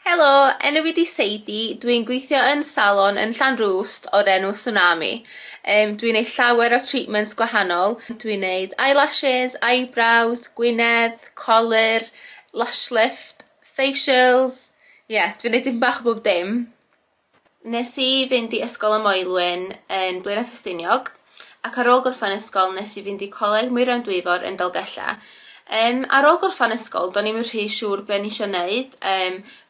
Helo, enw fi 'di Sadie. Dwi'n gweithio yn salon yn Llanrwst o'r enw Tsunami. Dwi'n neud llawer o treatments gwahanol. Dwi'n neud eyelashes, eyebrows, gwynedd, colur, lash lift, facials. Dwi'n neud dim bach o bob dim. Nes i fynd i ysgol y Moelwyn yn Blaenau Ffestiniog, ac ar ôl gorffen ysgol nes i fynd i Coleg Meirion Dwyfor yn Dolgella. Ar ôl gorffen ysgol, do'n i'm yn rhy siŵr be o'n i eisiau wneud.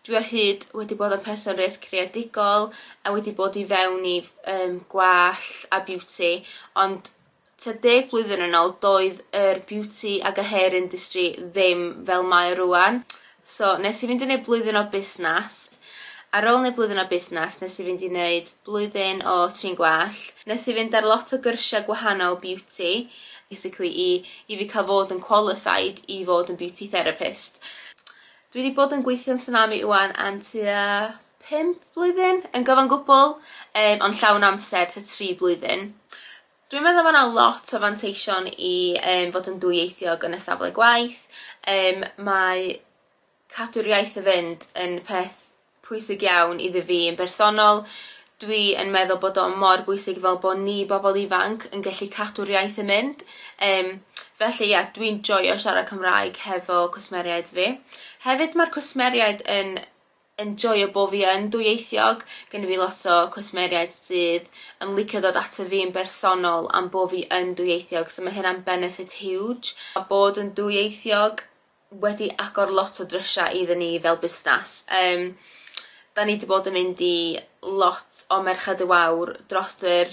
Dwi o hyd wedi bod yn person risg creadigol a wedi bod i fewn i gwall a beauty, ond tua 10 blwyddyn yn ôl doedd yr beauty ag y hair industry ddim fel mae rŵan. So nes i fynd i wneud blwyddyn o busnes. Ar ôl wneud blwyddyn o busnes, nes i fynd i wneud blwyddyn o trin gwall. Nes i fynd ar lot o gyrsiau gwahanol beauty, basically i fi cael fod yn qualified i fod yn beauty therapist. Dwi wedi bod yn gweithio yn Tsunami wan am tua 5 blwyddyn yn gyfan gwbl, ond llawn amser tua 3 blwyddyn. Dwi'n meddwl mae yna lot o fanteision i fod yn dwyieithog yn y safle gwaith. Mae cadw'r iaith y fynd yn peth pwysig iawn iddo fi yn bersonol. Dwi yn meddwl bod o mor bwysig fel bod ni bobl ifanc yn gallu cadw'r iaith yn mynd. Felly dwi'n joio siarad Cymraeg hefo cwsmeriaid fi. Hefyd mae'r cwsmeriaid yn joio bod fi yn dwyieithog. Gen fi lot o cwsmeriaid sydd yn licio dod ato fi yn bersonol am bod fi yn dwyieithog, so mae hynna'n benefit huge. A bod yn dwyieithog wedi agor lot o drysiau iddyn ni fel busnes. Da ni wedi bod yn mynd i lot o merched y wawr dros yr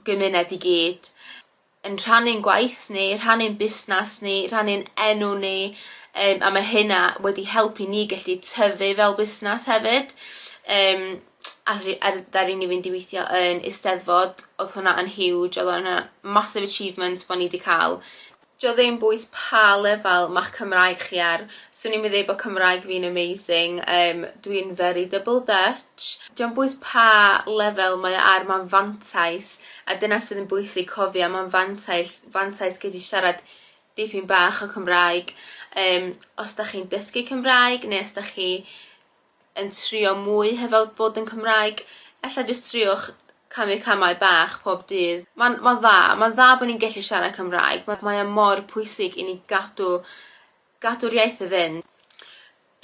gymuned i gyd, yn rhannu'n gwaith ni, rhannu'n busnes ni, rhannu'n enw ni, a mae hynna wedi helpu ni gallu tyfu fel busnes hefyd. Daru ni fynd i weithio yn Eisteddfod, oedd hwnna yn huge, oedd hwnna massive achievement bod ni wedi cael. Dio ddim bwys pa lefel ma'ch Cymraeg chi ar. Swn i'n meddwl bod Cymraeg fi'n amazing. Dwi'n very double Dutch. Dio'n bwys pa lefel mae o ar, ma'n fantais. A dyna sydd yn bwysig cofio, ma'n fantais gyda siarad dipyn bach o Cymraeg. Os da chi'n dysgu Cymraeg, neu os da chi yn trio mwy hefo bod yn Cymraeg, ella jyst triwch cymryd camau bach pob dydd. Ma'n dda bod ni'n gallu siarad Cymraeg. Mae mor pwysig i ni gadw'r iaith y fynd.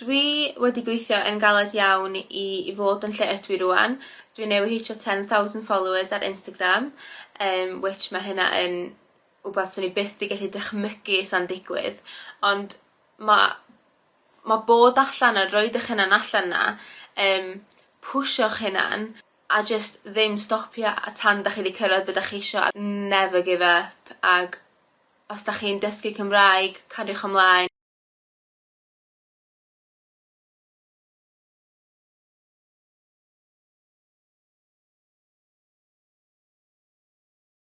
Dwi wedi gweithio yn galed iawn i fod yn lle ydw i rŵan. Dwi newydd hitio 10,000 followers ar Instagram, which mae hynna yn wbath swn i byth di gallu dychmygu sa'n digwydd. Ond mae bod allan a roid eich hunan allan na, pwsio'ch hunan, a just ddim stopio tan da chi wedi cyrraedd be da chi isio. Never give up. Ag os da chi'n dysgu Cymraeg, cariwch ymlaen.